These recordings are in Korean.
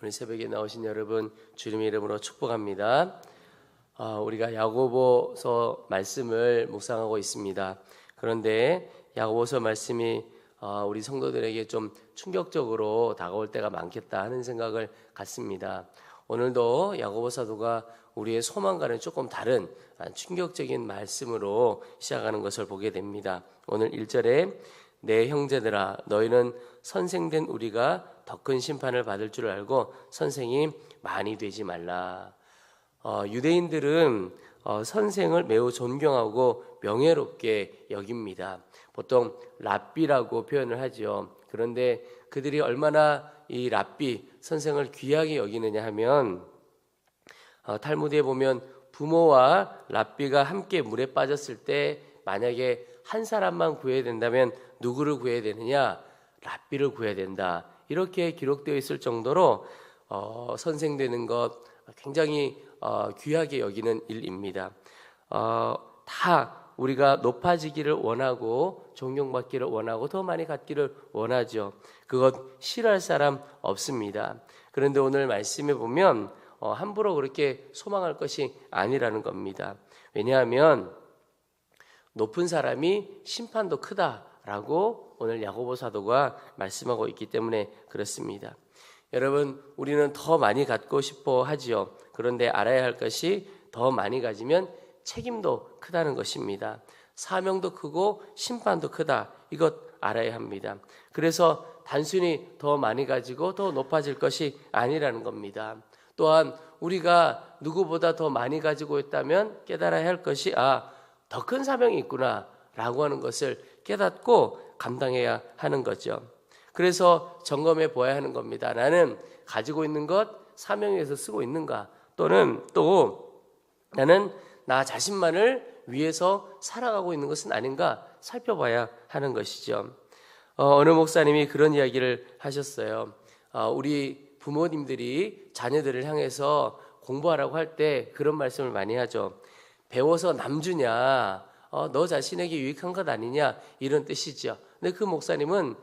오늘 새벽에 나오신 여러분 주님의 이름으로 축복합니다. 우리가 야고보서 말씀을 묵상하고 있습니다. 그런데 야고보서 말씀이 우리 성도들에게 좀 충격적으로 다가올 때가 많겠다 하는 생각을 갖습니다. 오늘도 야고보 사도가 우리의 소망과는 조금 다른 충격적인 말씀으로 시작하는 것을 보게 됩니다. 오늘 1절에 내 형제들아 너희는 선생된 우리가 더 큰 심판을 받을 줄 알고 선생이 많이 되지 말라. 유대인들은 선생을 매우 존경하고 명예롭게 여깁니다. 보통 랍비라고 표현을 하죠. 그런데 그들이 얼마나 이 랍비 선생을 귀하게 여기느냐 하면 탈무드에 보면 부모와 랍비가 함께 물에 빠졌을 때 만약에 한 사람만 구해야 된다면 누구를 구해야 되느냐? 랍비를 구해야 된다. 이렇게 기록되어 있을 정도로 선생되는 것 굉장히 귀하게 여기는 일입니다. 다 우리가 높아지기를 원하고 존경받기를 원하고 더 많이 갖기를 원하죠. 그것 싫어할 사람 없습니다. 그런데 오늘 말씀에 보면 함부로 그렇게 소망할 것이 아니라는 겁니다. 왜냐하면 높은 사람이 심판도 크다라고 오늘 야고보 사도가 말씀하고 있기 때문에 그렇습니다. 여러분, 우리는 더 많이 갖고 싶어 하지요. 그런데 알아야 할 것이 더 많이 가지면 책임도 크다는 것입니다. 사명도 크고 심판도 크다. 이것 알아야 합니다. 그래서 단순히 더 많이 가지고 더 높아질 것이 아니라는 겁니다. 또한 우리가 누구보다 더 많이 가지고 있다면 깨달아야 할 것이 더 큰 사명이 있구나 라고 하는 것을 깨닫고 감당해야 하는 거죠. 그래서 점검해 보아야 하는 겁니다. 나는 가지고 있는 것 사명을 위해서 쓰고 있는가, 또는 또 나는 나 자신만을 위해서 살아가고 있는 것은 아닌가 살펴봐야 하는 것이죠. 어느 목사님이 그런 이야기를 하셨어요. 우리 부모님들이 자녀들을 향해서 공부하라고 할 때 그런 말씀을 많이 하죠. 배워서 남 주냐, 너 자신에게 유익한 것 아니냐, 이런 뜻이죠. 근데 그 목사님은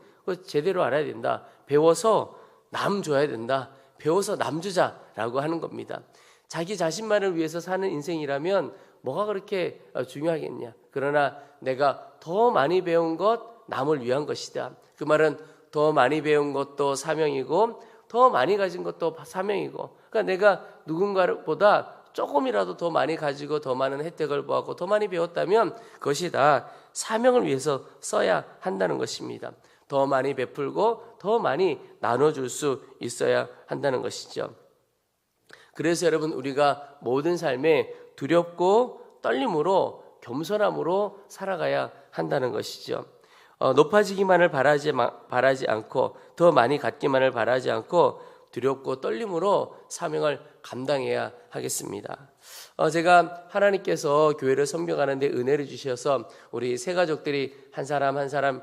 제대로 알아야 된다. 배워서 남 줘야 된다. 배워서 남 주자라고 하는 겁니다. 자기 자신만을 위해서 사는 인생이라면 뭐가 그렇게 중요하겠냐. 그러나 내가 더 많이 배운 것 남을 위한 것이다. 그 말은 더 많이 배운 것도 사명이고 더 많이 가진 것도 사명이고, 그러니까 내가 누군가보다 조금이라도 더 많이 가지고 더 많은 혜택을 보았고 더 많이 배웠다면 그것이 다 사명을 위해서 써야 한다는 것입니다. 더 많이 베풀고 더 많이 나눠줄 수 있어야 한다는 것이죠. 그래서 여러분, 우리가 모든 삶에 두렵고 떨림으로 겸손함으로 살아가야 한다는 것이죠. 높아지기만을 바라지 않고 더 많이 갖기만을 바라지 않고 두렵고 떨림으로 사명을 감당해야 하겠습니다. 제가 하나님께서 교회를 섬겨가는데 은혜를 주셔서 우리 세 가족들이 한 사람 한 사람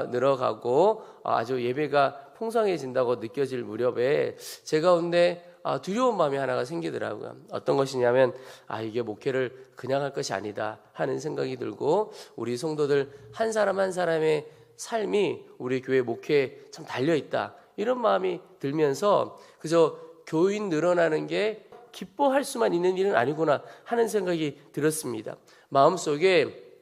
늘어가고 아주 예배가 풍성해진다고 느껴질 무렵에 제 가운데 두려운 마음이 하나가 생기더라고요. 어떤 것이냐면 이게 목회를 그냥 할 것이 아니다 하는 생각이 들고, 우리 성도들 한 사람 한 사람의 삶이 우리 교회 목회에 참 달려있다, 이런 마음이 들면서 그저 교인 늘어나는 게 기뻐할 수만 있는 일은 아니구나 하는 생각이 들었습니다. 마음속에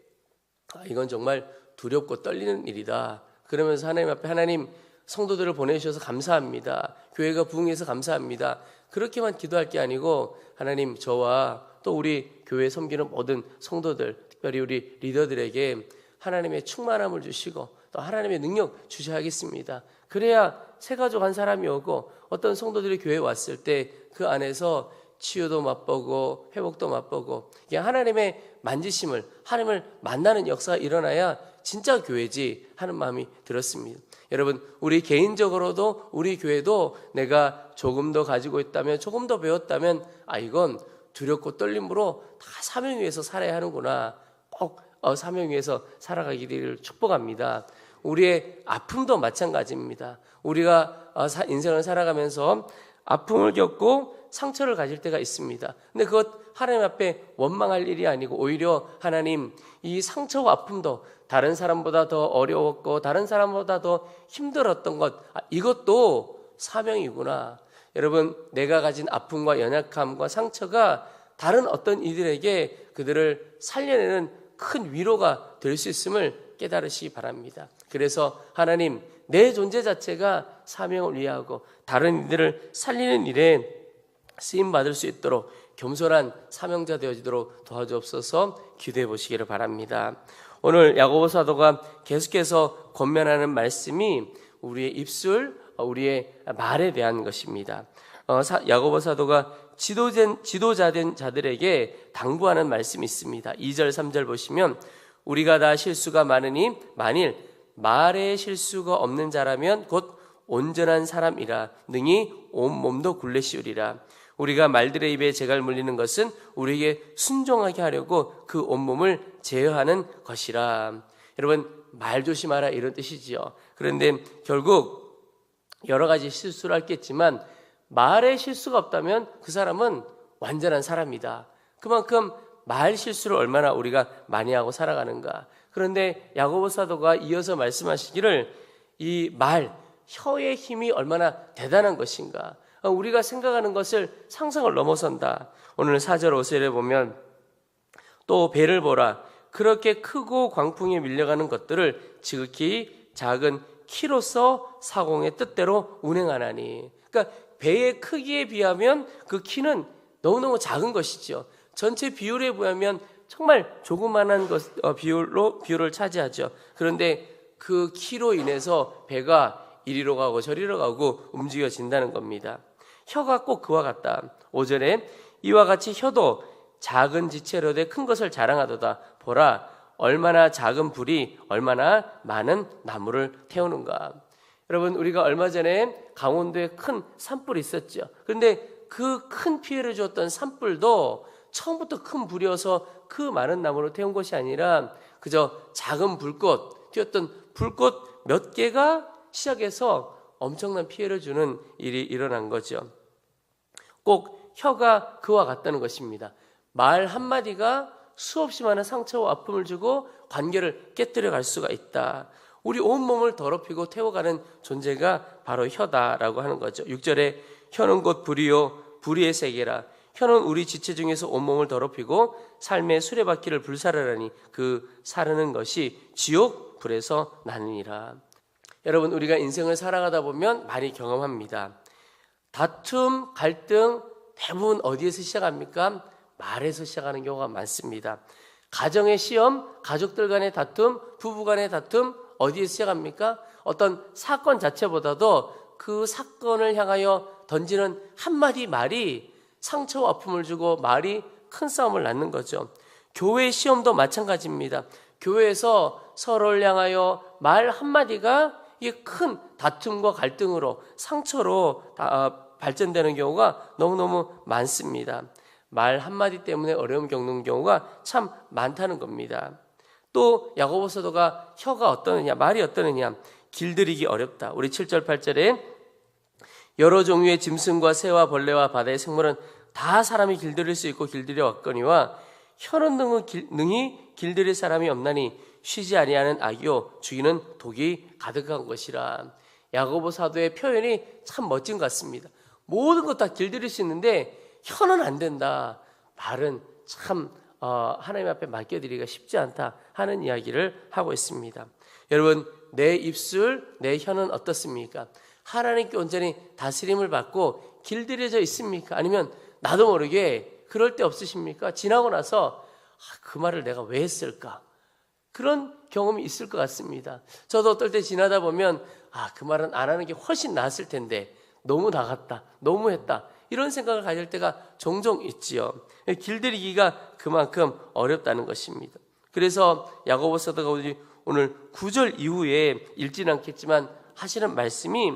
이건 정말 두렵고 떨리는 일이다. 그러면서 하나님 앞에, 하나님, 성도들을 보내주셔서 감사합니다. 교회가 부흥해서 감사합니다. 그렇게만 기도할 게 아니고, 하나님, 저와 또 우리 교회 섬기는 모든 성도들, 특별히 우리 리더들에게 하나님의 충만함을 주시고 또 하나님의 능력 주셔야겠습니다. 그래야 새 가족 한 사람이 오고 어떤 성도들이 교회에 왔을 때 그 안에서 치유도 맛보고 회복도 맛보고 하나님의 만지심을, 하나님을 만나는 역사가 일어나야 진짜 교회지 하는 마음이 들었습니다. 여러분, 우리 개인적으로도 우리 교회도 내가 조금 더 가지고 있다면, 조금 더 배웠다면 이건 두렵고 떨림으로 다 사명 위해서 살아야 하는구나, 꼭 사명 위해서 살아가기를 축복합니다. 우리의 아픔도 마찬가지입니다. 우리가 인생을 살아가면서 아픔을 겪고 상처를 가질 때가 있습니다. 근데 그것 하나님 앞에 원망할 일이 아니고 오히려 하나님, 이 상처와 아픔도 다른 사람보다 더 어려웠고 다른 사람보다 더 힘들었던 것, 이것도 사명이구나. 여러분, 내가 가진 아픔과 연약함과 상처가 다른 어떤 이들에게 그들을 살려내는 큰 위로가 될 수 있음을 깨달으시기 바랍니다. 그래서 하나님, 내 존재 자체가 사명을 위하고 다른 이들을 살리는 일에 쓰임받을 수 있도록 겸손한 사명자 되어지도록 도와주옵소서. 기도해 보시기를 바랍니다. 오늘 야고보 사도가 계속해서 권면하는 말씀이 우리의 입술, 우리의 말에 대한 것입니다. 야고보 사도가 지도자된 자들에게 당부하는 말씀이 있습니다. 2절 3절 보시면 우리가 다 실수가 많으니 만일 말에 실수가 없는 자라면 곧 온전한 사람이라 능히 온 몸도 굴레시우리라. 우리가 말들의 입에 재갈 물리는 것은 우리에게 순종하게 하려고 그 온몸을 제어하는 것이라. 여러분, 말 조심하라 이런 뜻이지요. 그런데 결국 여러 가지 실수를 했겠지만 말에 실수가 없다면 그 사람은 완전한 사람이다. 그만큼 말 실수를 얼마나 우리가 많이 하고 살아가는가. 그런데 야고보 사도가 이어서 말씀하시기를 이 말, 혀의 힘이 얼마나 대단한 것인가. 우리가 생각하는 것을 상상을 넘어선다. 오늘 4절 5절에 보면 또 배를 보라. 그렇게 크고 광풍에 밀려가는 것들을 지극히 작은 키로서 사공의 뜻대로 운행하나니. 그러니까 배의 크기에 비하면 그 키는 너무너무 작은 것이죠. 전체 비율에 비하면 정말 조그만한 비율을 차지하죠. 그런데 그 키로 인해서 배가 이리로 가고 저리로 가고 움직여진다는 겁니다. 혀가 꼭 그와 같다. 5절에 이와 같이 혀도 작은 지체로 돼 큰 것을 자랑하도다. 보라, 얼마나 작은 불이 얼마나 많은 나무를 태우는가. 여러분, 우리가 얼마 전에 강원도에 큰 산불이 있었죠. 그런데 그 큰 피해를 주었던 산불도 처음부터 큰 불이어서 그 많은 나무를 태운 것이 아니라 그저 작은 불꽃, 튀었던 불꽃 몇 개가 시작해서 엄청난 피해를 주는 일이 일어난 거죠. 꼭 혀가 그와 같다는 것입니다. 말 한마디가 수없이 많은 상처와 아픔을 주고 관계를 깨뜨려 갈 수가 있다. 우리 온몸을 더럽히고 태워가는 존재가 바로 혀다라고 하는 거죠. 6절에 혀는 곧 불이요 불의의 세계라. 혀는 우리 지체 중에서 온몸을 더럽히고 삶의 수레바퀴를 불사르라니 그 사르는 것이 지옥 불에서 나느니라. 여러분, 우리가 인생을 살아가다 보면 많이 경험합니다. 다툼, 갈등 대부분 어디에서 시작합니까? 말에서 시작하는 경우가 많습니다. 가정의 시험, 가족들 간의 다툼, 부부 간의 다툼 어디에서 시작합니까? 어떤 사건 자체보다도 그 사건을 향하여 던지는 한마디 말이 상처와 아픔을 주고 말이 큰 싸움을 낳는 거죠. 교회 시험도 마찬가지입니다. 교회에서 서로를 향하여 말 한마디가 이게 큰 다툼과 갈등으로 상처로 발전되는 경우가 너무너무 많습니다. 말 한마디 때문에 어려움 겪는 경우가 참 많다는 겁니다. 또 야고보 사도가 혀가 어떠느냐, 말이 어떠느냐, 길들이기 어렵다. 우리 7절 8절에 여러 종류의 짐승과 새와 벌레와 바다의 생물은 다 사람이 길들일 수 있고 길들여 왔거니와 혀는 능히 길들일 사람이 없나니 쉬지 아니하는 악이요 죽이는 독이 가득한 것이라. 야고보 사도의 표현이 참 멋진 것 같습니다. 모든 것 다 길들일 수 있는데 혀는 안 된다. 말은 참 하나님 앞에 맡겨드리기가 쉽지 않다 하는 이야기를 하고 있습니다. 여러분, 내 입술, 내 혀는 어떻습니까? 하나님께 온전히 다스림을 받고 길들여져 있습니까? 아니면 나도 모르게 그럴 때 없으십니까? 지나고 나서 그 말을 내가 왜 했을까? 그런 경험이 있을 것 같습니다. 저도 어떨 때 지나다 보면 그 말은 안 하는 게 훨씬 나았을 텐데 너무 나갔다, 너무 했다 이런 생각을 가질 때가 종종 있지요. 길들이기가 그만큼 어렵다는 것입니다. 그래서 야고보 사도가 오늘 9절 이후에 읽지는 않겠지만 하시는 말씀이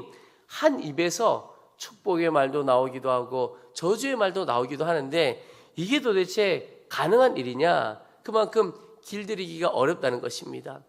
한 입에서 축복의 말도 나오기도 하고 저주의 말도 나오기도 하는데 이게 도대체 가능한 일이냐? 그만큼 길들이기가 어렵다는 것입니다.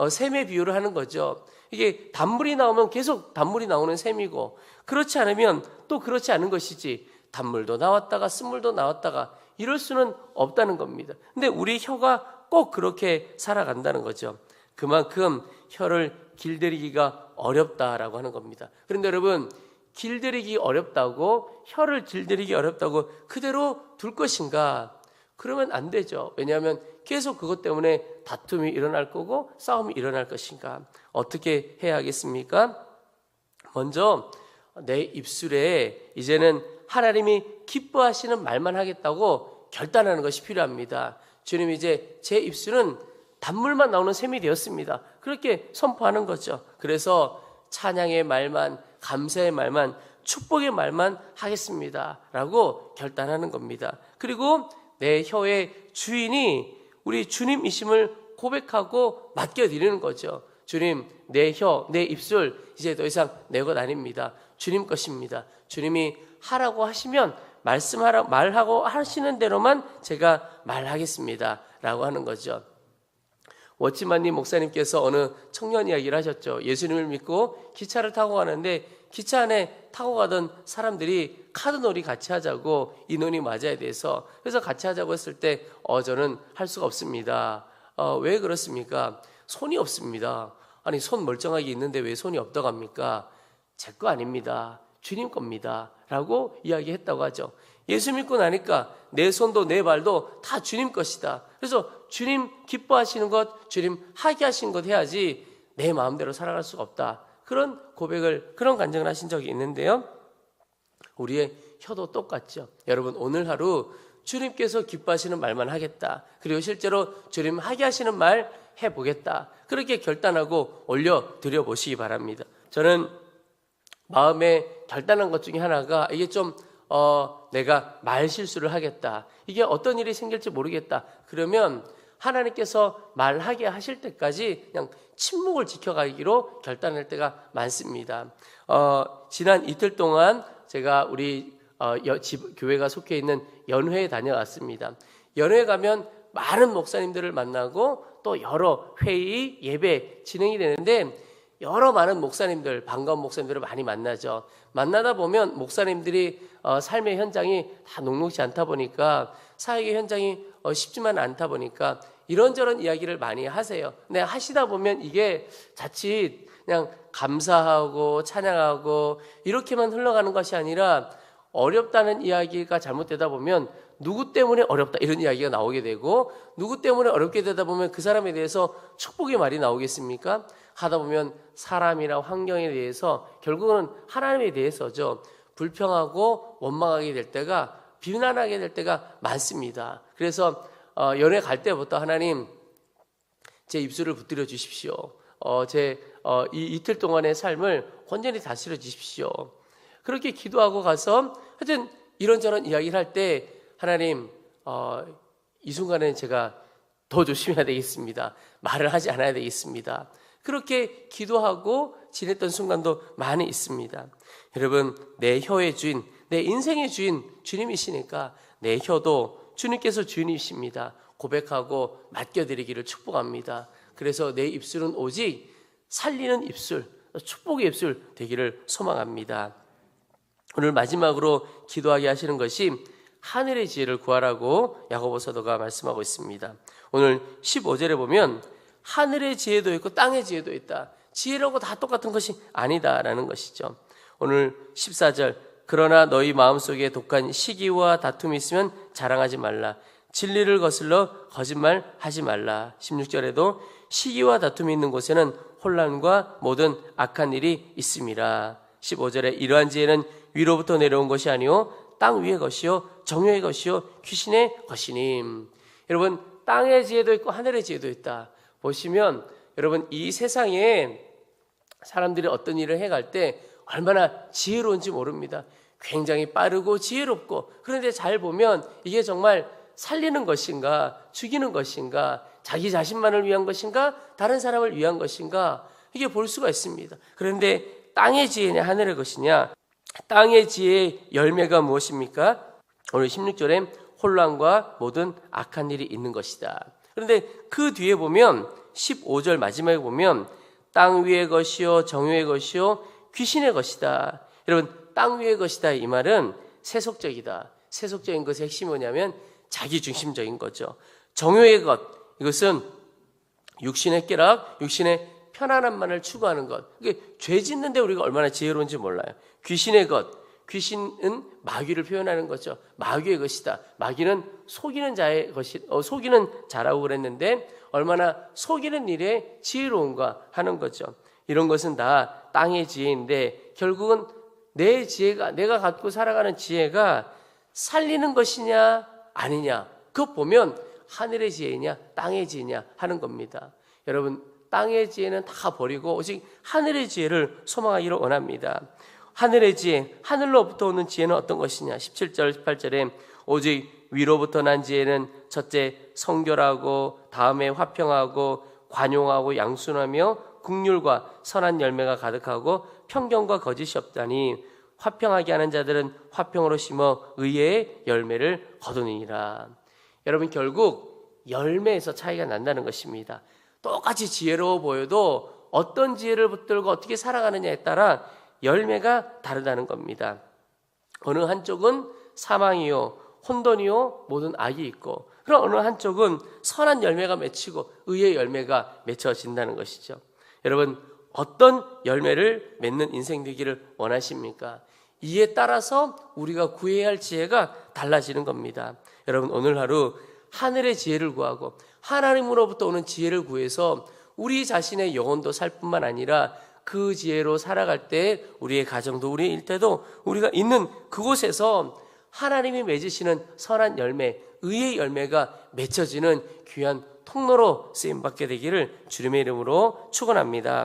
샘의 비유를 하는 거죠. 이게 단물이 나오면 계속 단물이 나오는 셈이고 그렇지 않으면 또 그렇지 않은 것이지 단물도 나왔다가 쓴물도 나왔다가 이럴 수는 없다는 겁니다. 근데 우리 혀가 꼭 그렇게 살아간다는 거죠. 그만큼 혀를 길들이기가 어렵다라고 하는 겁니다. 그런데 여러분, 길들이기 어렵다고, 혀를 길들이기 어렵다고 그대로 둘 것인가? 그러면 안 되죠. 왜냐하면 계속 그것 때문에 다툼이 일어날 거고 싸움이 일어날 것인가? 어떻게 해야 하겠습니까? 먼저 내 입술에 이제는 하나님이 기뻐하시는 말만 하겠다고 결단하는 것이 필요합니다. 주님, 이제 제 입술은 단물만 나오는 셈이 되었습니다. 그렇게 선포하는 거죠. 그래서 찬양의 말만, 감사의 말만, 축복의 말만 하겠습니다 라고 결단하는 겁니다. 그리고 내 혀의 주인이 우리 주님이심을 고백하고 맡겨드리는 거죠. 주님, 내 혀, 내 입술 이제 더 이상 내 것 아닙니다. 주님 것입니다. 주님이 하라고 하시면 말하고 하시는 대로만 제가 말하겠습니다 라고 하는 거죠. 워치만님 목사님께서 어느 청년 이야기를 하셨죠. 예수님을 믿고 기차를 타고 가는데 기차 안에 타고 가던 사람들이 카드놀이 같이 하자고 인원이 맞아야 돼서, 그래서 같이 하자고 했을 때 저는 할 수가 없습니다. 왜 그렇습니까? 손이 없습니다. 아니, 손 멀쩡하게 있는데 왜 손이 없다고 합니까? 제 거 아닙니다. 주님 겁니다 라고 이야기했다고 하죠. 예수 믿고 나니까 내 손도 내 발도 다 주님 것이다. 그래서 주님 기뻐하시는 것, 주님 하게 하신 것 해야지 내 마음대로 살아갈 수가 없다. 그런 고백을, 그런 간증을 하신 적이 있는데요. 우리의 혀도 똑같죠. 여러분, 오늘 하루 주님께서 기뻐하시는 말만 하겠다. 그리고 실제로 주님 하게 하시는 말 해보겠다. 그렇게 결단하고 올려드려 보시기 바랍니다. 저는 마음에 결단한 것 중에 하나가 이게 좀 내가 말 실수를 하겠다. 이게 어떤 일이 생길지 모르겠다. 그러면 하나님께서 말하게 하실 때까지 그냥 침묵을 지켜가기로 결단할 때가 많습니다. 지난 이틀 동안 제가 우리 교회가 속해 있는 연회에 다녀왔습니다. 연회에 가면 많은 목사님들을 만나고 또 여러 회의, 예배 진행이 되는데 여러 많은 목사님들, 반가운 목사님들을 많이 만나죠. 만나다 보면 목사님들이 삶의 현장이 다 녹록지 않다 보니까, 사역의 현장이 쉽지만 않다 보니까 이런저런 이야기를 많이 하세요. 근데 하시다 보면 이게 자칫 그냥 감사하고 찬양하고 이렇게만 흘러가는 것이 아니라 어렵다는 이야기가 잘못되다 보면 누구 때문에 어렵다 이런 이야기가 나오게 되고, 누구 때문에 어렵게 되다 보면 그 사람에 대해서 축복의 말이 나오겠습니까? 하다 보면 사람이나 환경에 대해서, 결국은 하나님에 대해서죠, 불평하고 원망하게 될 때가, 비난하게 될 때가 많습니다. 그래서 연애 갈 때부터 하나님 제 입술을 붙들어 주십시오. 이 이틀 동안의 삶을 온전히 다스려 주십시오. 그렇게 기도하고 가서 하여튼 이런저런 이야기를 할 때 하나님 이 순간에는 제가 더 조심해야 되겠습니다. 말을 하지 않아야 되겠습니다. 그렇게 기도하고 지냈던 순간도 많이 있습니다. 여러분, 내 혀의 주인, 내 인생의 주인 주님이시니까 내 혀도 주님께서 주인이십니다. 고백하고 맡겨드리기를 축복합니다. 그래서 내 입술은 오직 살리는 입술, 축복의 입술 되기를 소망합니다. 오늘 마지막으로 기도하게 하시는 것이 하늘의 지혜를 구하라고 야고보 사도가 말씀하고 있습니다. 오늘 15절에 보면 하늘의 지혜도 있고 땅의 지혜도 있다. 지혜라고 다 똑같은 것이 아니다라는 것이죠. 오늘 14절, 그러나 너희 마음속에 독한 시기와 다툼이 있으면 자랑하지 말라. 진리를 거슬러 거짓말하지 말라. 16절에도 시기와 다툼이 있는 곳에는 혼란과 모든 악한 일이 있음이라. 15절에 이러한 지혜는 위로부터 내려온 것이 아니요 땅 위의 것이요 정욕의 것이요 귀신의 것이님. 여러분, 땅의 지혜도 있고 하늘의 지혜도 있다. 보시면 여러분, 이 세상에 사람들이 어떤 일을 해갈 때 얼마나 지혜로운지 모릅니다. 굉장히 빠르고 지혜롭고, 그런데 잘 보면 이게 정말 살리는 것인가 죽이는 것인가, 자기 자신만을 위한 것인가 다른 사람을 위한 것인가, 이게 볼 수가 있습니다. 그런데 땅의 지혜냐 하늘의 것이냐, 땅의 지혜의 열매가 무엇입니까? 오늘 16절에 혼란과 모든 악한 일이 있는 것이다. 그런데 그 뒤에 보면 15절 마지막에 보면 땅 위의 것이요 정욕의 것이요 귀신의 것이다. 여러분, 땅 위의 것이다 이 말은 세속적이다. 세속적인 것의 핵심이 뭐냐면 자기중심적인 거죠. 정욕의 것, 이것은 육신의 쾌락, 육신의 편안함만을 추구하는 것. 이게 죄 짓는데 우리가 얼마나 지혜로운지 몰라요. 귀신의 것. 귀신은 마귀를 표현하는 거죠. 마귀의 것이다. 마귀는 속이는 자의 것이, 속이는 자라고 그랬는데 얼마나 속이는 일에 지혜로운가 하는 거죠. 이런 것은 다 땅의 지혜인데 결국은 내 지혜가, 내가 갖고 살아가는 지혜가 살리는 것이냐 아니냐, 그거 보면 하늘의 지혜냐 땅의 지혜냐 하는 겁니다. 여러분, 땅의 지혜는 다 버리고 오직 하늘의 지혜를 소망하기를 원합니다. 하늘의 지혜, 하늘로부터 오는 지혜는 어떤 것이냐? 17절 18절에 오직 위로부터 난 지혜는 첫째 성결하고 다음에 화평하고 관용하고 양순하며 긍휼과 선한 열매가 가득하고 편견과 거짓이 없다니 화평하게 하는 자들은 화평으로 심어 의의 열매를 거두니라. 여러분, 결국 열매에서 차이가 난다는 것입니다. 똑같이 지혜로워 보여도 어떤 지혜를 붙들고 어떻게 살아가느냐에 따라 열매가 다르다는 겁니다. 어느 한쪽은 사망이요 혼돈이요 모든 악이 있고, 그럼 어느 한쪽은 선한 열매가 맺히고 의의 열매가 맺혀진다는 것이죠. 여러분, 어떤 열매를 맺는 인생 되기를 원하십니까? 이에 따라서 우리가 구해야 할 지혜가 달라지는 겁니다. 여러분, 오늘 하루 하늘의 지혜를 구하고 하나님으로부터 오는 지혜를 구해서 우리 자신의 영혼도 살 뿐만 아니라 그 지혜로 살아갈 때 우리의 가정도 우리의 일터도 우리가 있는 그곳에서 하나님이 맺으시는 선한 열매, 의의 열매가 맺혀지는 귀한 통로로 쓰임받게 되기를 주님의 이름으로 축원합니다.